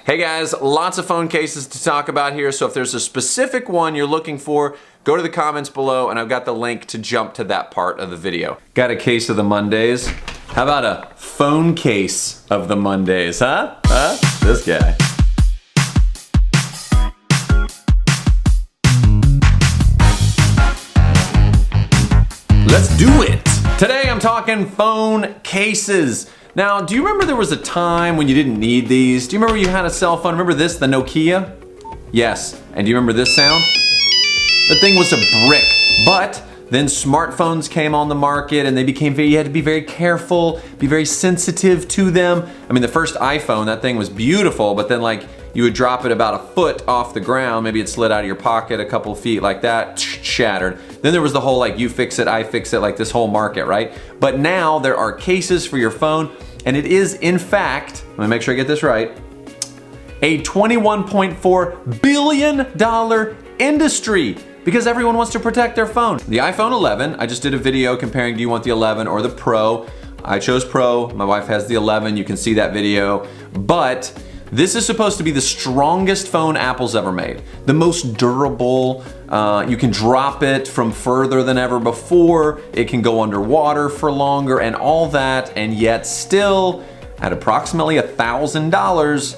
Hey guys, lots of phone cases to talk about here, so if there's a specific one you're looking for, go to the comments below and I've got the link to jump to that part of the video. Got a case of the Mondays. How about a phone case of the Mondays, huh? This guy. Let's do it! Today I'm talking phone cases. Now, do you remember there was a time when you didn't need these? Do you remember you had a cell phone? Remember this, the Nokia? Yes. And do you remember this sound? The thing was a brick. But then smartphones came on the market and they became you had to be very careful, be very sensitive to them. I mean, the first iPhone, that thing was beautiful, but then like you would drop it about a foot off the ground, maybe it slid out of your pocket a couple feet like that, shattered. Then there was the whole like you fix it, I fix it, like this whole market, right? But now there are cases for your phone, and it is in fact, let me make sure I get this right, a $21.4 billion industry because everyone wants to protect their phone. The iPhone 11, I just did a video comparing do you want the 11 or the Pro. I chose Pro, my wife has the 11, you can see that video, but this is supposed to be the strongest phone Apple's ever made. The most durable, you can drop it from further than ever before, it can go underwater for longer and all that, and yet still, at approximately $1,000,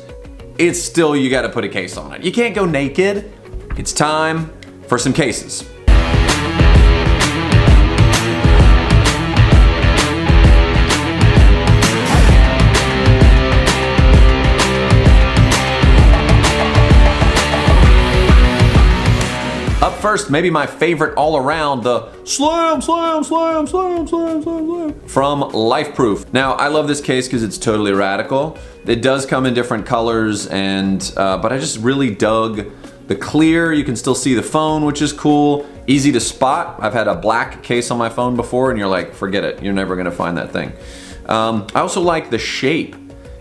it's still, you gotta put a case on it. You can't go naked. It's time for some cases. Up first, maybe my favorite all around, the Slam from Lifeproof. Now, I love this case because it's totally radical. It does come in different colors, and but I just really dug the clear. You can still see the phone, which is cool. Easy to spot. I've had a black case on my phone before, and you're like, forget it. You're never gonna find that thing. I also like the shape.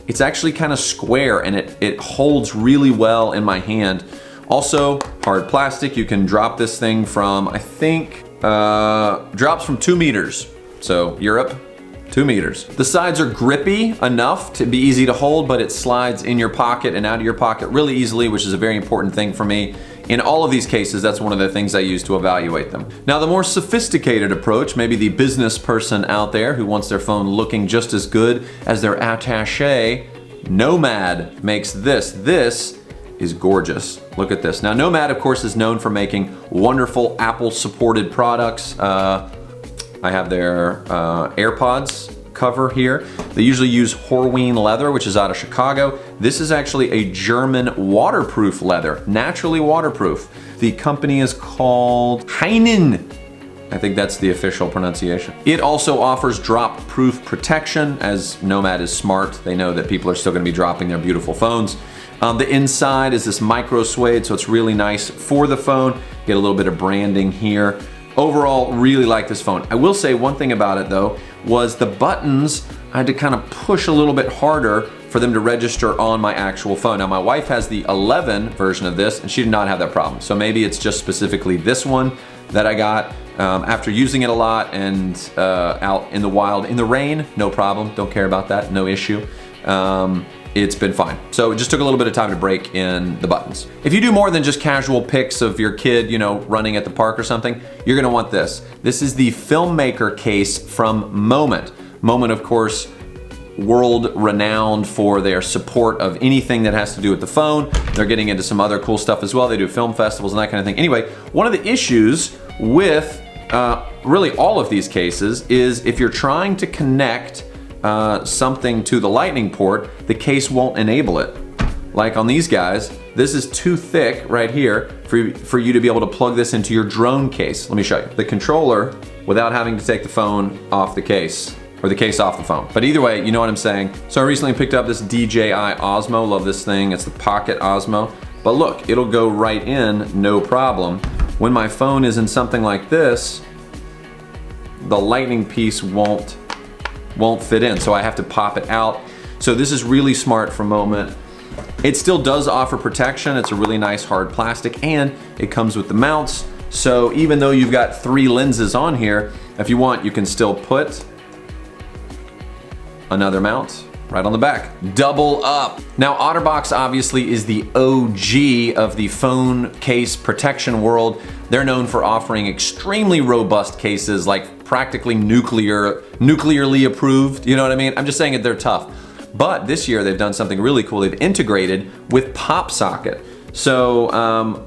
It's actually kind of square, and it holds really well in my hand. Also, hard plastic, you can drop this thing from, I think, drops from 2 meters. So, Europe, 2 meters. The sides are grippy enough to be easy to hold, but it slides in your pocket and out of your pocket really easily, which is a very important thing for me. In all of these cases, that's one of the things I use to evaluate them. Now, the more sophisticated approach, maybe the business person out there who wants their phone looking just as good as their attaché, Nomad makes this. This is gorgeous. Look at this. Now, Nomad, of course, is known for making wonderful Apple-supported products. I have their AirPods cover here. They usually use Horween leather, which is out of Chicago. This is actually a German waterproof leather, naturally waterproof. The company is called Heinen. I think that's the official pronunciation. It also offers drop-proof protection. As Nomad is smart, they know that people are still gonna be dropping their beautiful phones. The inside is this micro suede, so it's really nice for the phone. Get a little bit of branding here. Overall, really like this phone. I will say one thing about it though, was the buttons, I had to kind of push a little bit harder for them to register on my actual phone. Now my wife has the 11 version of this and she did not have that problem. So maybe it's just specifically this one that I got after using it a lot and out in the wild, in the rain, no problem, don't care about that, no issue. It's been fine. So it just took a little bit of time to break in the buttons. If you do more than just casual pics of your kid, you know, running at the park or something, you're gonna want this. This is the Filmmaker case from Moment. Moment, of course, world renowned for their support of anything that has to do with the phone. They're getting into some other cool stuff as well. They do film festivals and that kind of thing. Anyway, one of the issues with really all of these cases is if you're trying to connect something to the lightning port, the case won't enable it. Like on these guys, this is too thick right here for you to be able to plug this into your drone case. Let me show you. The controller, without having to take the phone off the case, or the case off the phone. But either way, you know what I'm saying. So I recently picked up this DJI Osmo, love this thing. It's the Pocket Osmo. But look, it'll go right in, no problem. When my phone is in something like this, the lightning piece won't fit in, so I have to pop it out. So this is really smart for Moment. It still does offer protection. It's a really nice hard plastic and it comes with the mounts. So even though you've got 3 lenses on here, if you want, you can still put another mount right on the back. Double up. Now, Otterbox obviously is the OG of the phone case protection world. They're known for offering extremely robust cases, like practically nuclearly approved. You know what I mean? I'm just saying they're tough. But this year they've done something really cool. They've integrated with Popsocket. So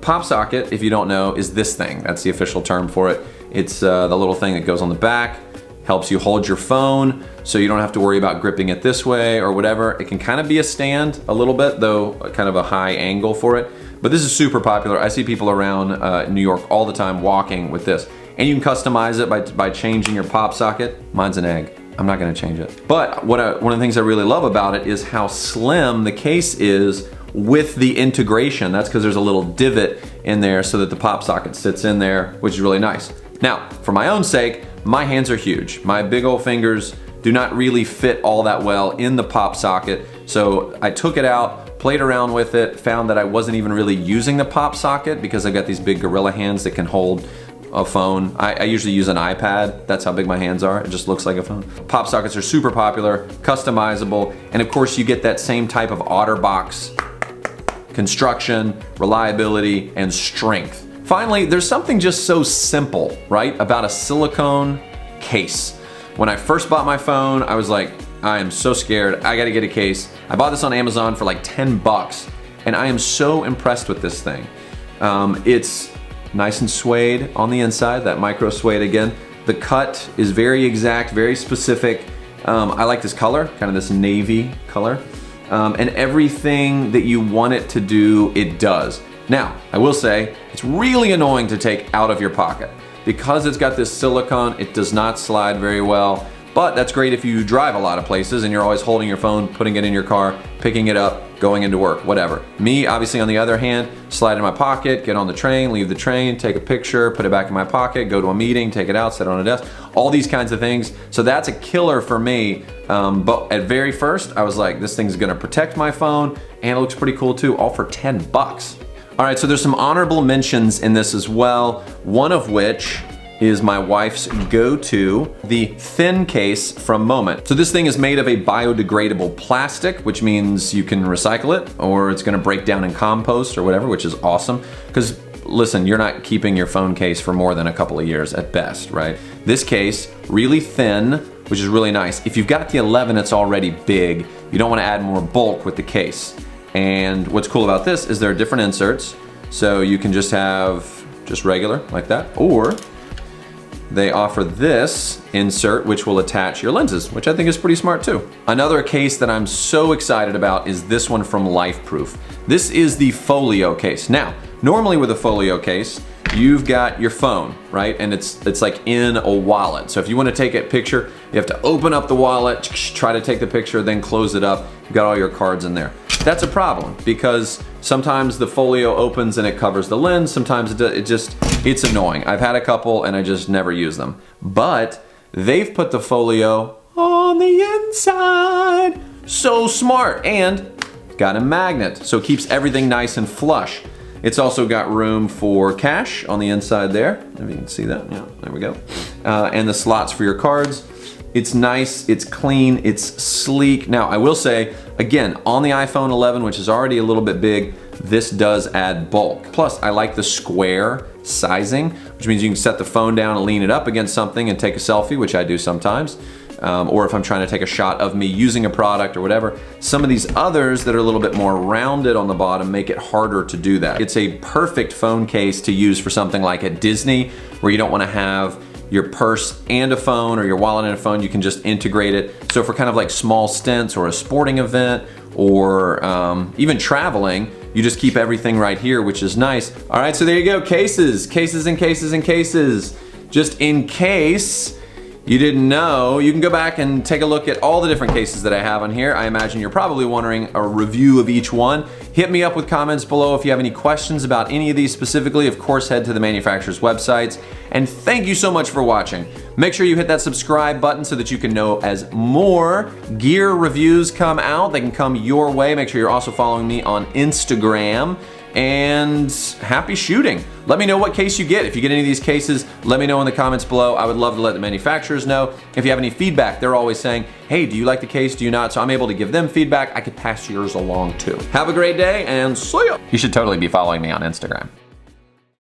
Popsocket, if you don't know, is this thing. That's the official term for it. It's the little thing that goes on the back, helps you hold your phone so you don't have to worry about gripping it this way or whatever. It can kind of be a stand a little bit, though kind of a high angle for it. But this is super popular. I see people around New York all the time walking with this. And you can customize it by changing your pop socket. Mine's an egg. I'm not gonna change it. But one of the things I really love about it is how slim the case is with the integration. That's because there's a little divot in there so that the pop socket sits in there, which is really nice. Now, for my own sake, my hands are huge. My big old fingers do not really fit all that well in the pop socket. So I took it out, played around with it, found that I wasn't even really using the pop socket because I've got these big gorilla hands that can hold a phone. I usually use an iPad. That's how big my hands are. It just looks like a phone. Pop sockets are super popular, customizable, and of course you get that same type of Otterbox construction, reliability, and strength. Finally, there's something just so simple, right, about a silicone case. When I first bought my phone, I was like, I am so scared, I gotta get a case. I bought this on Amazon for like 10 bucks, and I am so impressed with this thing. It's nice and suede on the inside, that micro suede again. The cut is very exact, very specific. I like this color, kind of this navy color. And everything that you want it to do, it does. Now, I will say, it's really annoying to take out of your pocket. Because it's got this silicone, it does not slide very well, but that's great if you drive a lot of places and you're always holding your phone, putting it in your car, picking it up, going into work, whatever. Me, obviously on the other hand, slide in my pocket, get on the train, leave the train, take a picture, put it back in my pocket, go to a meeting, take it out, set it on a desk, all these kinds of things. So that's a killer for me. But at very first, I was like, this thing's gonna protect my phone, and it looks pretty cool too, all for 10 bucks. All right, so there's some honorable mentions in this as well, one of which is my wife's go-to, the thin case from Moment. So this thing is made of a biodegradable plastic, which means you can recycle it, or it's gonna break down in compost or whatever, which is awesome. Because listen, you're not keeping your phone case for more than a couple of years at best, right? This case, really thin, which is really nice. If you've got the 11, it's already big. You don't wanna add more bulk with the case. And what's cool about this is there are different inserts. So you can just have just regular like that, or they offer this insert which will attach your lenses, which I think is pretty smart too. Another case that I'm so excited about is this one from Lifeproof. This is the folio case. Now, normally with a folio case, you've got your phone, right? And it's like in a wallet. So if you want to take a picture, you have to open up the wallet, try to take the picture, then close it up. You've got all your cards in there. That's a problem because sometimes the folio opens and it covers the lens. Sometimes it's annoying. I've had a couple and I just never use them. But they've put the folio on the inside. So smart, and got a magnet. So it keeps everything nice and flush. It's also got room for cash on the inside there. If you can see that, yeah, there we go. And the slots for your cards. It's nice, it's clean, it's sleek. Now, I will say, again, on the iPhone 11, which is already a little bit big, this does add bulk. Plus, I like the square sizing, which means you can set the phone down and lean it up against something and take a selfie, which I do sometimes. Or if I'm trying to take a shot of me using a product or whatever. Some of these others that are a little bit more rounded on the bottom make it harder to do that. It's a perfect phone case to use for something like at Disney, where you don't want to have your purse and a phone, or your wallet and a phone. You can just integrate it. So for kind of like small stints or a sporting event, or even traveling, you just keep everything right here, which is nice. All right, so there you go, cases and cases and cases. Just in case you didn't know, you can go back and take a look at all the different cases that I have on here. I imagine you're probably wondering a review of each one. Hit me up with comments below if you have any questions about any of these specifically. Of course, head to the manufacturer's websites. And thank you so much for watching. Make sure you hit that subscribe button so that you can know as more gear reviews come out. They can come your way. Make sure you're also following me on Instagram. and happy shooting. Let me know what case you get. If you get any of these cases, let me know in the comments below. I would love to let the manufacturers know. If you have any feedback, they're always saying, hey, do you like the case, do you not? So I'm able to give them feedback. I could pass yours along too. Have a great day and see ya. You should totally be following me on Instagram.